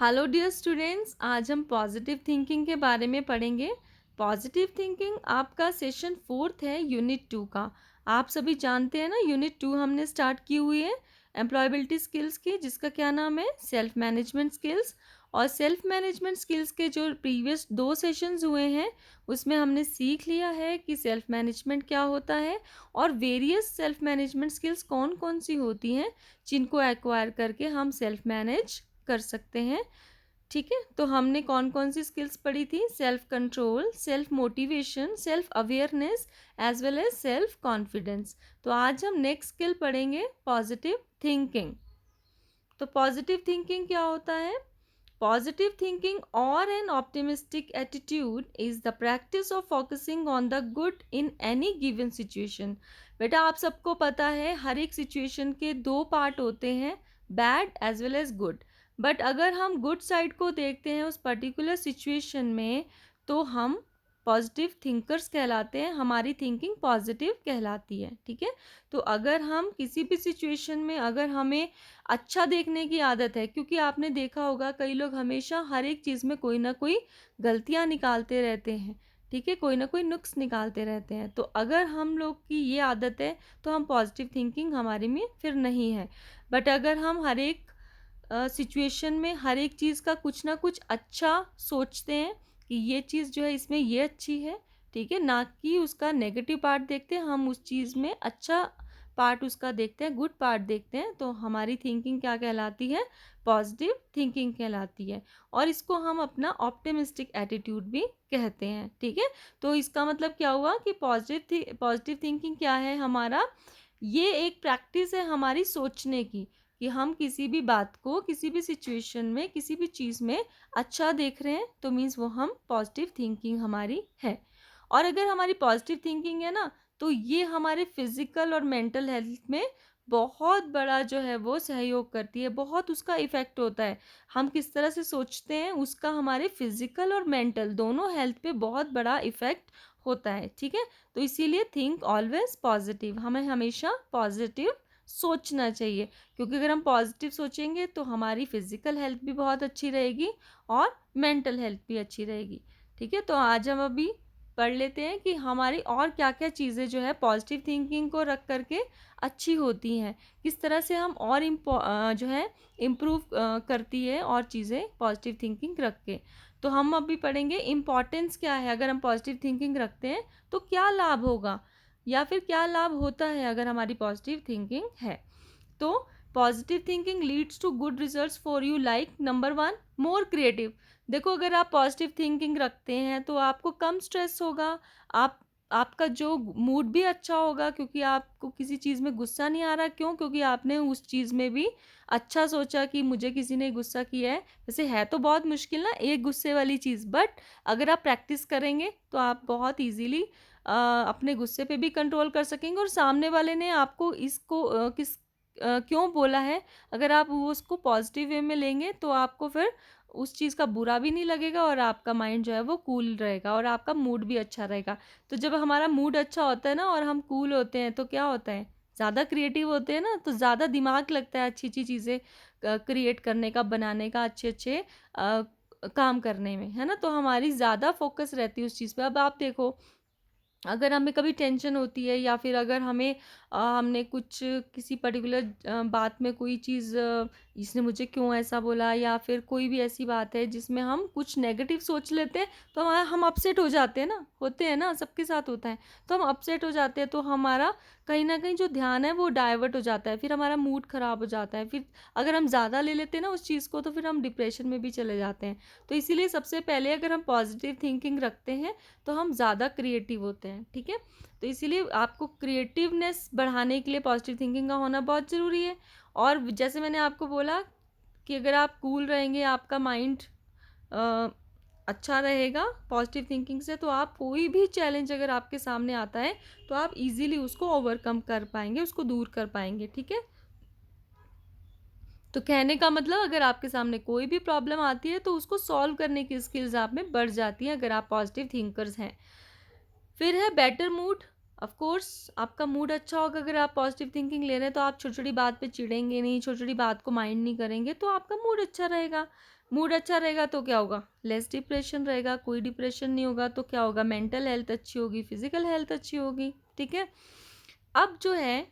Hello dear students, आज हम positive thinking के बारे में पढ़ेंगे। पॉजिटिव थिंकिंग आपका सेशन 4th है यूनिट 2 का। आप सभी जानते हैं ना, यूनिट 2 हमने स्टार्ट की हुई है एम्प्लॉयबिलिटी स्किल्स की, जिसका क्या नाम है सेल्फ मैनेजमेंट स्किल्स। और सेल्फ मैनेजमेंट स्किल्स के जो प्रीवियस 2 सेशंस हुए हैं उसमें हमने सीख लिया है कि सेल्फ मैनेजमेंट क्या होता है और वेरियस सेल्फ मैनेजमेंट स्किल्स कौन कौन सी होती हैं जिनको एक्वायर करके हम सेल्फ मैनेज कर सकते हैं। ठीक है, तो हमने कौन कौन सी स्किल्स पढ़ी थी? Self control, self motivation, self awareness as well as self confidence. तो आज हम नेक्स्ट स्किल पढ़ेंगे पॉजिटिव थिंकिंग। तो पॉजिटिव थिंकिंग क्या होता है? पॉजिटिव थिंकिंग और an optimistic attitude is the practice of focusing on the good in any given situation. बेटा, आप सबको पता है हर एक सिचुएशन के 2 पार्ट होते हैं, bad as well as good. But अगर हम गुड साइड को देखते हैं उस पर्टिकुलर सिचुएशन में, तो हम पॉजिटिव थिंकर्स कहलाते हैं, हमारी थिंकिंग पॉजिटिव कहलाती है। ठीक है, तो अगर हम किसी भी सिचुएशन में, अगर हमें अच्छा देखने की आदत है, क्योंकि आपने देखा होगा कई लोग हमेशा हर एक चीज़ में कोई ना कोई गलतियां निकालते रहते हैं। ठीक है, कोई ना कोई नुक्स निकालते रहते हैं। तो अगर हम लोग की ये आदत है तो हम पॉजिटिव थिंकिंग हमारे में फिर नहीं है। बट अगर हम हर एक सिचुएशन में हर एक चीज़ का कुछ ना कुछ अच्छा सोचते हैं कि ये चीज़ जो है इसमें ये अच्छी है, ठीक है, ना कि उसका नेगेटिव पार्ट देखते हैं, हम उस चीज़ में अच्छा पार्ट उसका देखते हैं, गुड पार्ट देखते हैं, तो हमारी थिंकिंग क्या कहलाती है? पॉजिटिव थिंकिंग कहलाती है। और इसको हम अपना ऑप्टिमिस्टिक एटीट्यूड भी कहते हैं। ठीक है, तो इसका मतलब क्या हुआ कि पॉजिटिव थिंकिंग क्या है हमारा? ये एक प्रैक्टिस है हमारी सोचने की, कि हम किसी भी बात को, किसी भी सिचुएशन में, किसी भी चीज़ में अच्छा देख रहे हैं, तो मीन्स वो हम पॉजिटिव थिंकिंग हमारी है। और अगर हमारी पॉजिटिव थिंकिंग है ना, तो ये हमारे फिजिकल और मेंटल हेल्थ में बहुत बड़ा जो है वो सहयोग करती है, बहुत उसका इफेक्ट होता है। हम किस तरह से सोचते हैं उसका हमारे फिजिकल और मेंटल दोनों हेल्थ पे बहुत बड़ा इफेक्ट होता है। ठीक है, तो इसीलिए थिंक ऑलवेज पॉजिटिव, हमें हमेशा पॉजिटिव सोचना चाहिए, क्योंकि अगर हम पॉजिटिव सोचेंगे तो हमारी फिजिकल हेल्थ भी बहुत अच्छी रहेगी और मेंटल हेल्थ भी अच्छी रहेगी। ठीक है, तो आज हम अभी पढ़ लेते हैं कि हमारी और क्या क्या चीज़ें जो है पॉजिटिव थिंकिंग को रख करके अच्छी होती हैं, किस तरह से हम और जो है इम्प्रूव करती है और चीज़ें पॉजिटिव थिंकिंग रख के। तो हम अभी पढ़ेंगे इम्पॉर्टेंस क्या है अगर हम पॉजिटिव थिंकिंग रखते हैं, तो क्या लाभ होगा या फिर क्या लाभ होता है अगर हमारी पॉजिटिव थिंकिंग है। तो positive thinking leads to good results for you, like number 1, more creative. देखो, अगर आप पॉजिटिव थिंकिंग रखते हैं तो आपको कम स्ट्रेस होगा, आप आपका जो मूड भी अच्छा होगा, क्योंकि आपको किसी चीज़ में गुस्सा नहीं आ रहा। क्यों? क्योंकि आपने उस चीज़ में भी अच्छा सोचा कि मुझे किसी ने गुस्सा किया है। वैसे है तो बहुत मुश्किल ना एक गुस्से वाली चीज़, बट अगर आप प्रैक्टिस करेंगे तो आप बहुत ईजीली अपने गुस्से पे भी कंट्रोल कर सकेंगे, और सामने वाले ने आपको इसको क्यों बोला है, अगर आप वो उसको पॉजिटिव वे में लेंगे तो आपको फिर उस चीज़ का बुरा भी नहीं लगेगा और आपका माइंड जो है वो कूल रहेगा और आपका मूड भी अच्छा रहेगा। तो जब हमारा मूड अच्छा होता है ना और हम कूल होते हैं, तो क्या होता है, ज़्यादा क्रिएटिव होते हैं ना, तो ज़्यादा दिमाग लगता है अच्छी अच्छी चीज़ें क्रिएट करने का, बनाने का, अच्छे अच्छे काम करने में, है ना। तो हमारी ज़्यादा फोकस रहती है उस चीज़ पे। अब आप देखो, अगर हमें कभी टेंशन होती है या फिर अगर हमें हमने कुछ किसी पर्टिकुलर बात में कोई चीज़, इसने मुझे क्यों ऐसा बोला, या फिर कोई भी ऐसी बात है जिसमें हम कुछ नेगेटिव सोच लेते हैं, तो हम अपसेट हो जाते हैं ना, होते हैं ना, सबके साथ होता है। तो हम अपसेट हो जाते हैं, तो हमारा कहीं ना कहीं जो ध्यान है वो डाइवर्ट हो जाता है, फिर हमारा मूड ख़राब हो जाता है। फिर अगर हम ज़्यादा ले लेते हैं ना उस चीज़ को, तो फिर हम डिप्रेशन में भी चले जाते हैं। तो इसीलिए सबसे पहले अगर हम पॉजिटिव थिंकिंग रखते हैं तो हम ज़्यादा क्रिएटिव होते हैं। ठीक है, तो इसीलिए आपको क्रिएटिवनेस बढ़ाने के लिए पॉजिटिव थिंकिंग का होना बहुत ज़रूरी है। और जैसे मैंने आपको बोला कि अगर आप कूल रहेंगे, आपका माइंड अच्छा रहेगा पॉजिटिव थिंकिंग से, तो आप कोई भी चैलेंज अगर आपके सामने आता है तो आप इजीली उसको ओवरकम कर पाएंगे, उसको दूर कर पाएंगे। ठीक है, तो कहने का मतलब, अगर आपके सामने कोई भी प्रॉब्लम आती है तो उसको सॉल्व करने की स्किल्स आप में बढ़ जाती हैं अगर आप पॉजिटिव थिंकर्स हैं। फिर है बेटर मूड। ऑफ कोर्स आपका मूड अच्छा होगा अगर आप पॉजिटिव थिंकिंग ले रहे हैं, तो आप छोटी छोटी बात पे चिढ़ेंगे नहीं, छोटी छोटी बात को माइंड नहीं करेंगे, तो आपका मूड अच्छा रहेगा। मूड अच्छा रहेगा तो क्या होगा, लेस डिप्रेशन रहेगा, कोई डिप्रेशन नहीं होगा तो क्या होगा, मेंटल हेल्थ अच्छी होगी, फिजिकल हेल्थ अच्छी होगी। ठीक है, अब जो है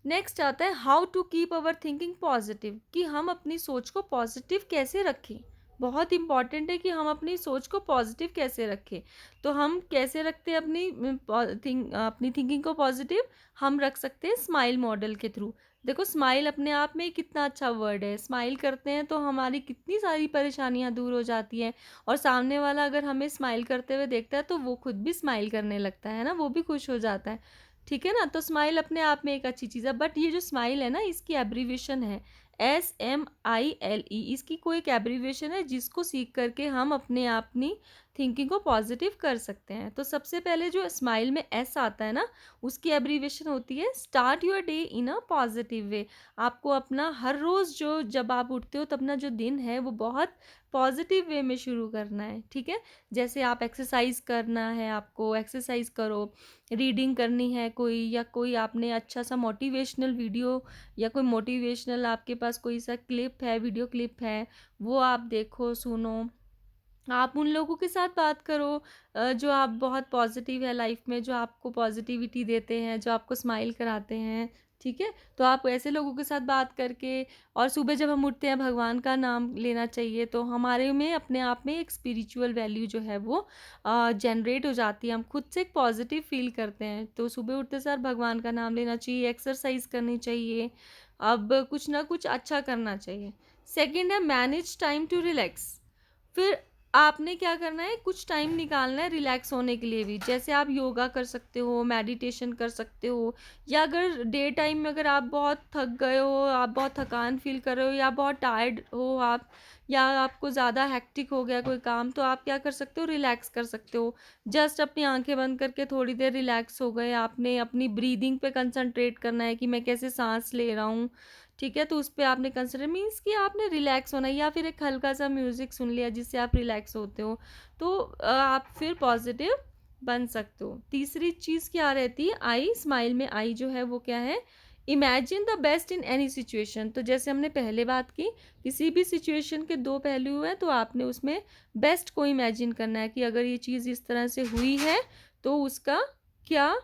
नेक्स्ट आता है how to keep our thinking positive, कि हम अपनी सोच को पॉजिटिव कैसे रखें। बहुत इंपॉर्टेंट है कि हम अपनी सोच को पॉजिटिव कैसे रखें। तो हम कैसे रखते हैं अपनी थिंकिंग को पॉजिटिव, हम रख सकते हैं स्माइल मॉडल के थ्रू। देखो स्माइल अपने आप में कितना अच्छा वर्ड है, स्माइल करते हैं तो हमारी कितनी सारी परेशानियां दूर हो जाती हैं, और सामने वाला अगर हमें स्माइल करते हुए देखता है तो वो खुद भी स्माइल करने लगता है ना, वो भी खुश हो जाता है। ठीक है ना, तो स्माइल अपने आप में एक अच्छी चीज़ है, बट ये जो स्माइल है ना, इसकी एब्रीविएशन है SMILE। इसकी कोई एक एब्रीविएशन है जिसको सीख करके हम अपनी थिंकिंग को पॉजिटिव कर सकते हैं। तो सबसे पहले जो स्माइल में S आता है ना, उसकी एब्रीविएशन होती है start your day in a positive वे। आपको अपना हर रोज़ जो जब आप उठते हो तो अपना जो दिन है वो बहुत पॉजिटिव वे में शुरू करना है। ठीक है, जैसे आप एक्सरसाइज करना है, आपको एक्सरसाइज करो, रीडिंग करनी है कोई, या कोई आपने अच्छा सा मोटिवेशनल वीडियो या कोई मोटिवेशनल आपके पास कोई सा क्लिप है, वीडियो क्लिप है, वो आप देखो, सुनो। आप उन लोगों के साथ बात करो जो आप बहुत पॉजिटिव है लाइफ में, जो आपको पॉजिटिविटी देते हैं, जो आपको स्माइल कराते हैं। ठीक है, तो आप ऐसे लोगों के साथ बात करके, और सुबह जब हम उठते हैं भगवान का नाम लेना चाहिए, तो हमारे में अपने आप में एक स्पिरिचुअल वैल्यू जो है वो जनरेट हो जाती है, हम खुद से एक पॉजिटिव फील करते हैं। तो सुबह उठते सार भगवान का नाम लेना चाहिए, एक्सरसाइज करनी चाहिए, अब कुछ ना कुछ अच्छा करना चाहिए। सेकंड है मैनेज टाइम टू रिलैक्स। फिर आपने क्या करना है, कुछ टाइम निकालना है रिलैक्स होने के लिए भी, जैसे आप योगा कर सकते हो, मेडिटेशन कर सकते हो, या अगर डे टाइम में अगर आप बहुत थक गए हो, आप बहुत थकान फील कर रहे हो, या बहुत टायर्ड हो आप, या आपको ज़्यादा हेक्टिक हो गया कोई काम, तो आप क्या कर सकते हो, रिलैक्स कर सकते हो। जस्ट अपनी आंखें बंद करके थोड़ी देर रिलैक्स हो गए, आपने अपनी ब्रीदिंग पे कंसंट्रेट करना है कि मैं कैसे सांस ले रहा हूँ। ठीक है, तो उस पे आपने कंसिडर मीन्स कि आपने रिलैक्स होना है, या फिर एक हल्का सा म्यूज़िक सुन लिया जिससे आप रिलैक्स होते हो, तो आप फिर पॉजिटिव बन सकते हो। तीसरी चीज़ क्या रहती है, आई, स्माइल में आई जो है वो क्या है, imagine the best in any situation. तो जैसे हमने पहले बात की, किसी भी सिचुएशन के दो पहलू हैं, तो आपने उसमें बेस्ट को इमेजिन करना है कि अगर ये चीज़ इस तरह से हुई है तो उसका क्या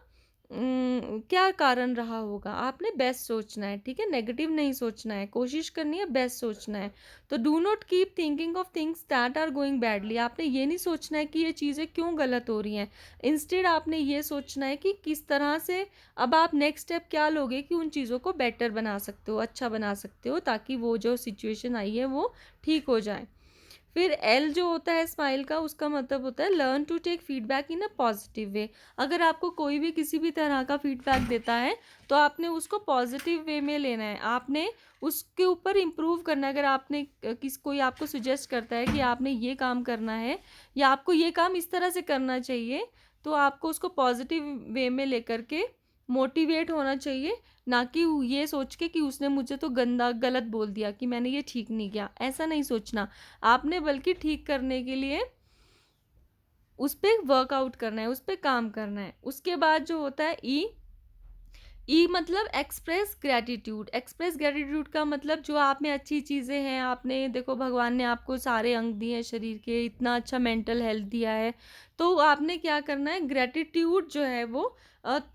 क्या कारण रहा होगा, आपने बेस्ट सोचना है। ठीक है, नेगेटिव नहीं सोचना है, कोशिश करनी है बेस्ट सोचना है। तो do not keep thinking of things that are going badly. आपने ये नहीं सोचना है कि ये चीज़ें क्यों गलत हो रही हैं, इंस्टेड आपने ये सोचना है कि किस तरह से अब आप नेक्स्ट स्टेप क्या लोगे कि उन चीज़ों को बेटर बना सकते हो, अच्छा बना सकते हो, ताकि वो जो सिचुएशन आई है वो ठीक हो जाए। फिर एल जो होता है स्माइल का, उसका मतलब होता है learn to take feedback in a positive way. अगर आपको कोई भी किसी भी तरह का फीडबैक देता है तो आपने उसको पॉजिटिव वे में लेना है, आपने उसके ऊपर इम्प्रूव करना है। अगर आपने कोई आपको सजेस्ट करता है कि आपने ये काम करना है, या आपको ये काम इस तरह से करना चाहिए, तो आपको उसको पॉजिटिव वे में लेकर के मोटिवेट होना चाहिए, ना कि ये सोच के कि उसने मुझे तो गंदा गलत बोल दिया कि मैंने ये ठीक नहीं किया, ऐसा नहीं सोचना आपने, बल्कि ठीक करने के लिए उस पर वर्कआउट करना है, उस पर काम करना है। उसके बाद जो होता है ई मतलब एक्सप्रेस ग्रैटिट्यूड। एक्सप्रेस ग्रैटिट्यूड का मतलब जो आप में अच्छी चीज़ें हैं, आपने देखो भगवान ने आपको सारे अंग दिए हैं शरीर के, इतना अच्छा मेंटल हेल्थ दिया है, तो आपने क्या करना है, ग्रैटिट्यूड जो है वो अप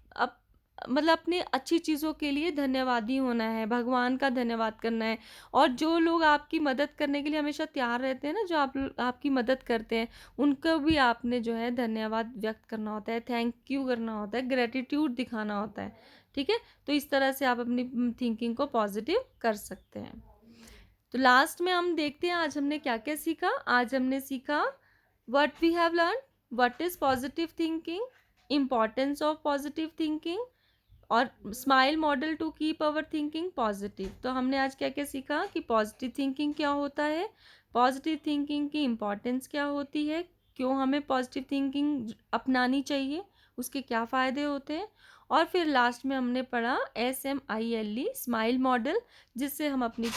मतलब अपनी अच्छी चीज़ों के लिए धन्यवादी होना है, भगवान का धन्यवाद करना है। और जो लोग आपकी मदद करने के लिए हमेशा तैयार रहते हैं ना, जो आपकी मदद करते हैं, उनको भी आपने जो है धन्यवाद व्यक्त करना होता है, थैंक यू करना होता है, ग्रैटिट्यूड दिखाना होता है। ठीक है, तो इस तरह से आप अपनी थिंकिंग को पॉजिटिव कर सकते हैं। तो लास्ट में हम देखते हैं आज हमने क्या क्या सीखा। आज हमने सीखा what we have learn, what is positive thinking, importance of positive thinking, और smile model to keep our thinking positive. तो हमने आज क्या क्या सीखा कि पॉजिटिव थिंकिंग क्या होता है, पॉजिटिव थिंकिंग की इम्पॉर्टेंस क्या होती है, क्यों हमें पॉजिटिव थिंकिंग अपनानी चाहिए, उसके क्या फ़ायदे होते हैं, और फिर लास्ट में हमने पढ़ा SMILE स्माइल मॉडल, जिससे हम अपनी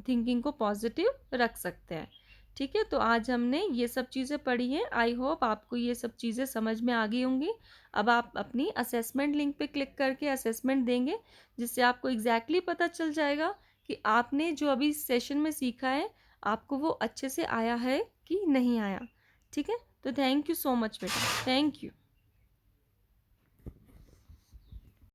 थिंकिंग को पॉजिटिव रख सकते हैं। ठीक है? तो आज हमने ये सब चीज़ें पढ़ी हैं। आई होप आपको ये सब चीज़ें समझ में आ गई होंगी। अब आप अपनी असेसमेंट लिंक पे क्लिक करके असेसमेंट देंगे, जिससे आपको एग्ज़ैक्टली पता चल जाएगा कि आपने जो अभी इस सेशन में सीखा है, आपको वो अच्छे से आया है कि नहीं आया। ठीक है? तो थैंक यू सो मच बेटा। Thank you.